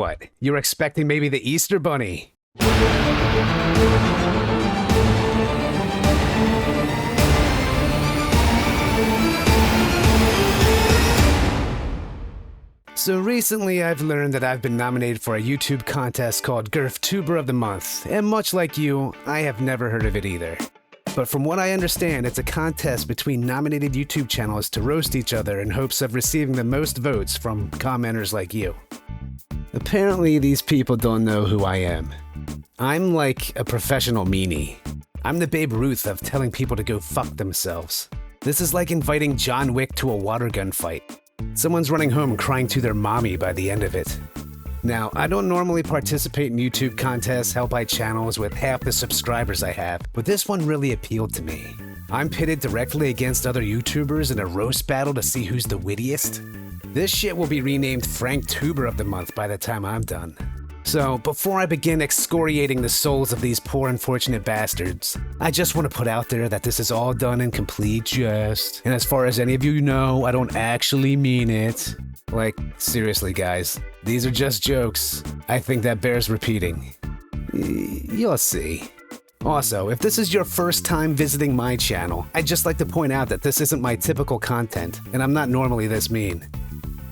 what? You're expecting maybe the Easter Bunny? So recently I've learned that I've been nominated for a YouTube contest called Gerftuber of the Month, and much like you, I have never heard of it either. But from what I understand, it's a contest between nominated YouTube channels to roast each other in hopes of receiving the most votes from commenters like you. Apparently these people don't know who I am. I'm like a professional meanie. I'm the Babe Ruth of telling people to go fuck themselves. This is like inviting John Wick to a water gun fight. Someone's running home crying to their mommy by the end of it. Now, I don't normally participate in YouTube contests held by channels with half the subscribers I have, but this one really appealed to me. I'm pitted directly against other YouTubers in a roast battle to see who's the wittiest. This shit will be renamed FrankTuber of the Month by the time I'm done. So, before I begin excoriating the souls of these poor unfortunate bastards, I just want to put out there that this is all done in complete jest. And as far as any of you know, I don't actually mean it. Like, seriously guys, these are just jokes. I think that bears repeating. You'll see. Also, if this is your first time visiting my channel, I'd just like to point out that this isn't my typical content, and I'm not normally this mean.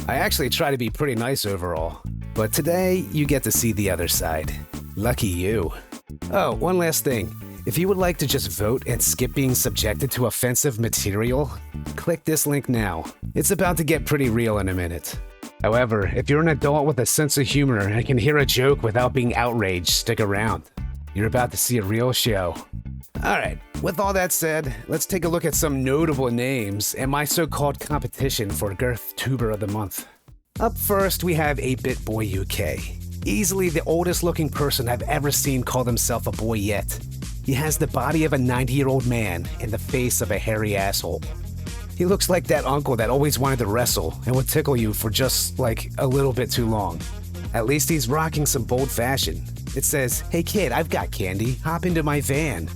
I actually try to be pretty nice overall. But today, you get to see the other side. Lucky you. Oh, one last thing. If you would like to just vote and skip being subjected to offensive material, click this link now. It's about to get pretty real in a minute. However, if you're an adult with a sense of humor and can hear a joke without being outraged, stick around. You're about to see a real show. Alright, with all that said, let's take a look at some notable names and my so-called competition for Gerftuber of the Month. Up first, we have 8-Bit Boy UK. Easily the oldest looking person I've ever seen call himself a boy yet. He has the body of a 90-year-old man and the face of a hairy asshole. He looks like that uncle that always wanted to wrestle and would tickle you for just, like, a little bit too long. At least he's rocking some bold fashion. It says, "Hey kid, I've got candy, hop into my van."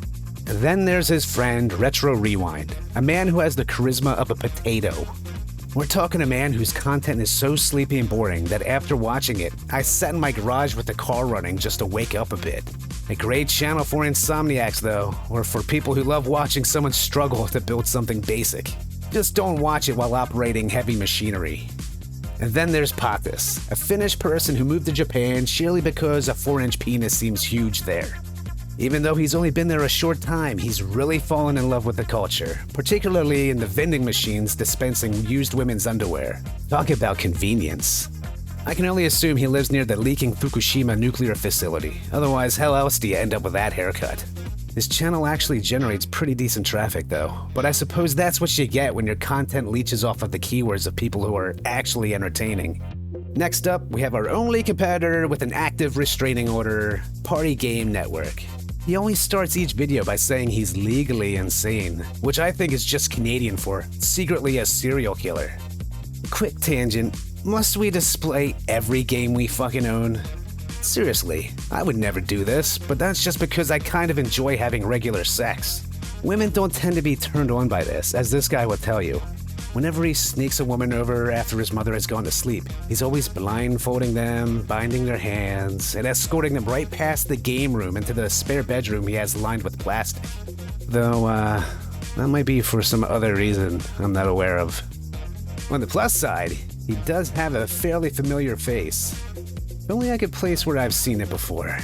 And then there's his friend, RetroRewind, a man who has the charisma of a potato. We're talking a man whose content is so sleepy and boring that after watching it, I sat in my garage with the car running just to wake up a bit. A great channel for insomniacs though, or for people who love watching someone struggle to build something basic. Just don't watch it while operating heavy machinery. And then there's Paahtis, a Finnish person who moved to Japan sheerly because a 4-inch penis seems huge there. Even though he's only been there a short time, he's really fallen in love with the culture, particularly in the vending machines dispensing used women's underwear. Talk about convenience. I can only assume he lives near the leaking Fukushima nuclear facility, otherwise how else do you end up with that haircut? His channel actually generates pretty decent traffic though, but I suppose that's what you get when your content leeches off of the keywords of people who are actually entertaining. Next up, we have our only competitor with an active restraining order, PartyGameNetwork. He always starts each video by saying he's legally insane, which I think is just Canadian for secretly a serial killer. Quick tangent, must we display every game we fucking own? Seriously, I would never do this, but that's just because I kind of enjoy having regular sex. Women don't tend to be turned on by this, as this guy will tell you. Whenever he sneaks a woman over after his mother has gone to sleep, he's always blindfolding them, binding their hands, and escorting them right past the game room into the spare bedroom he has lined with plastic. Though, that might be for some other reason I'm not aware of. On the plus side, he does have a fairly familiar face. If only I could place where I've seen it before.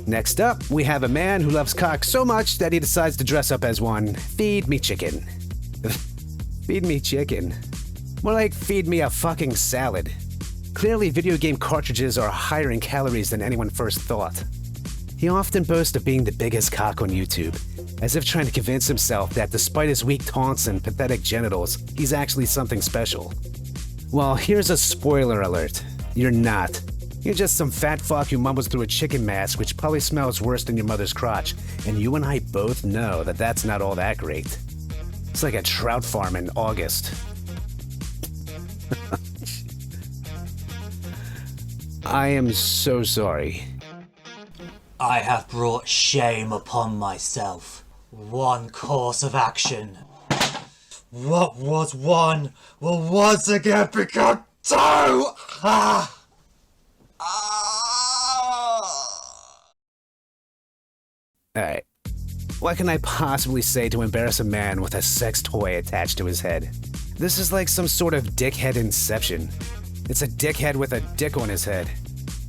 Next up, we have a man who loves cock so much that he decides to dress up as one. Feed me chicken. Feed me chicken. More like feed me a fucking salad. Clearly, video game cartridges are higher in calories than anyone first thought. He often boasts of being the biggest cock on YouTube, as if trying to convince himself that despite his weak taunts and pathetic genitals, he's actually something special. Well, here's a spoiler alert. You're not. You're just some fat fuck who mumbles through a chicken mask which probably smells worse than your mother's crotch, and you and I both know that that's not all that great. It's like a trout farm in August. I am so sorry. I have brought shame upon myself. One course of action. What was one will once again become two! Ah! Alright. What can I possibly say to embarrass a man with a sex toy attached to his head? This is like some sort of dickhead inception. It's a dickhead with a dick on his head.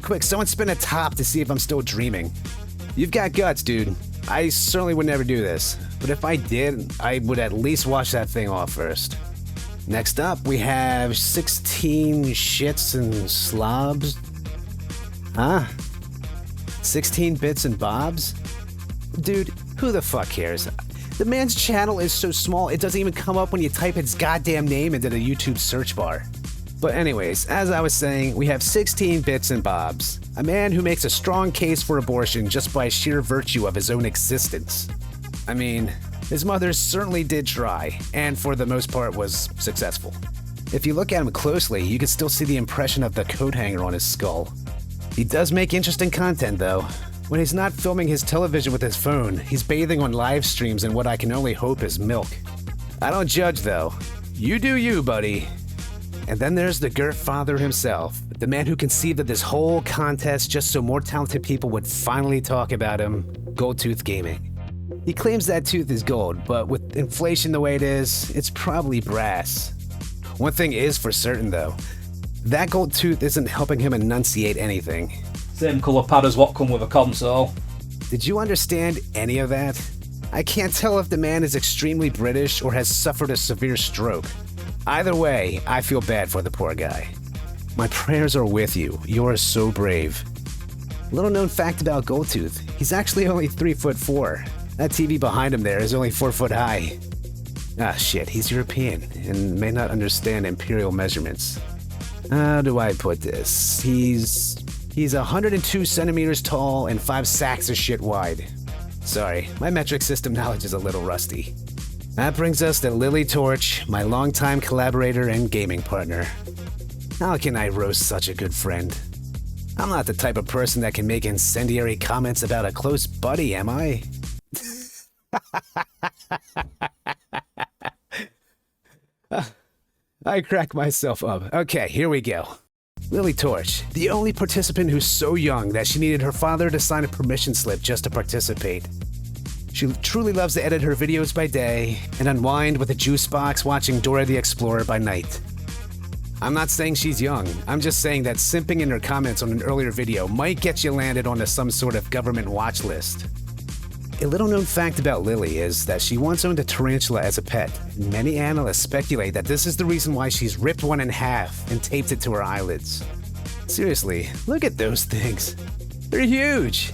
Quick, someone spin a top to see if I'm still dreaming. You've got guts, dude. I certainly would never do this. But if I did, I would at least wash that thing off first. Next up, we have 16 shits and slobs. Huh? 16 bits and bobs? Dude, who the fuck cares? The man's channel is so small it doesn't even come up when you type his goddamn name into the YouTube search bar. But anyways, as I was saying, we have 16 bits and bobs. A man who makes a strong case for abortion just by sheer virtue of his own existence. I mean, his mother certainly did try, and for the most part was successful. If you look at him closely, you can still see the impression of the coat hanger on his skull. He does make interesting content though. When he's not filming his television with his phone, he's bathing on live streams in what I can only hope is milk. I don't judge though. You do you, buddy. And then there's the Gerf father himself, the man who conceived of this whole contest just so more talented people would finally talk about him, Goldtooth Gaming. He claims that tooth is gold, but with inflation the way it is, it's probably brass. One thing is for certain though, that gold tooth isn't helping him enunciate anything. Same colour pad as what come with a console. Did you understand any of that? I can't tell if the man is extremely British or has suffered a severe stroke. Either way, I feel bad for the poor guy. My prayers are with you. You are so brave. Little known fact about Goldtooth, he's actually only 3'4". That TV behind him there is only 4 foot high. Ah shit, he's European and may not understand imperial measurements. How do I put this? He's 102 centimeters tall and 5 sacks of shit wide. Sorry, my metric system knowledge is a little rusty. That brings us to Lily Torch, my longtime collaborator and gaming partner. How can I roast such a good friend? I'm not the type of person that can make incendiary comments about a close buddy, am I? I crack myself up. Okay, here we go. Lily Torch, the only participant who's so young that she needed her father to sign a permission slip just to participate. She truly loves to edit her videos by day and unwind with a juice box watching Dora the Explorer by night. I'm not saying she's young, I'm just saying that simping in her comments on an earlier video might get you landed onto some sort of government watch list. A little known fact about Lily is that she once owned a tarantula as a pet, and many analysts speculate that this is the reason why she's ripped one in half and taped it to her eyelids. Seriously, look at those things. They're huge!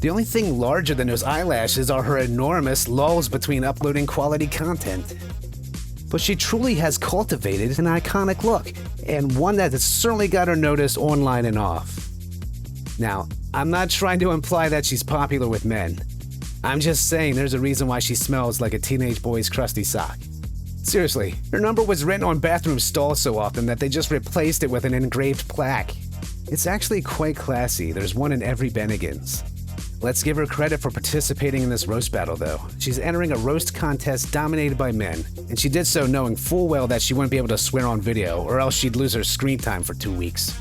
The only thing larger than those eyelashes are her enormous lulls between uploading quality content. But she truly has cultivated an iconic look, and one that has certainly got her noticed online and off. Now, I'm not trying to imply that she's popular with men. I'm just saying there's a reason why she smells like a teenage boy's crusty sock. Seriously, her number was written on bathroom stalls so often that they just replaced it with an engraved plaque. It's actually quite classy, there's one in every Bennigan's. Let's give her credit for participating in this roast battle though. She's entering a roast contest dominated by men, and she did so knowing full well that she wouldn't be able to swear on video or else she'd lose her screen time for 2 weeks.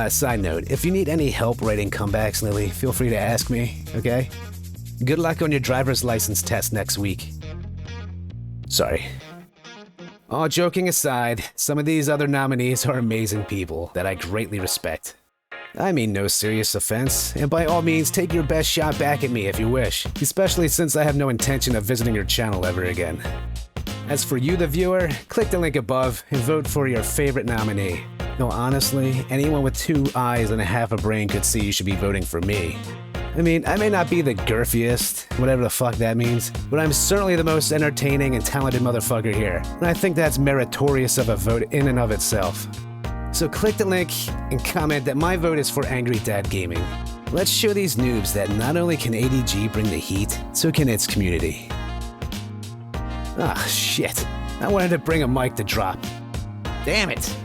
Side note, if you need any help writing comebacks, Lily, feel free to ask me, okay? Good luck on your driver's license test next week. Sorry. All joking aside, some of these other nominees are amazing people that I greatly respect. I mean no serious offense, and by all means take your best shot back at me if you wish, especially since I have no intention of visiting your channel ever again. As for you the viewer, click the link above and vote for your favorite nominee. No, honestly, anyone with 2 eyes and a half a brain could see you should be voting for me. I mean, I may not be the girfiest, whatever the fuck that means, but I'm certainly the most entertaining and talented motherfucker here, and I think that's meritorious of a vote in and of itself. So click the link and comment that my vote is for Angry Dad Gaming. Let's show these noobs that not only can ADG bring the heat, so can its community. Ah, shit. I wanted to bring a mic to drop. Damn it.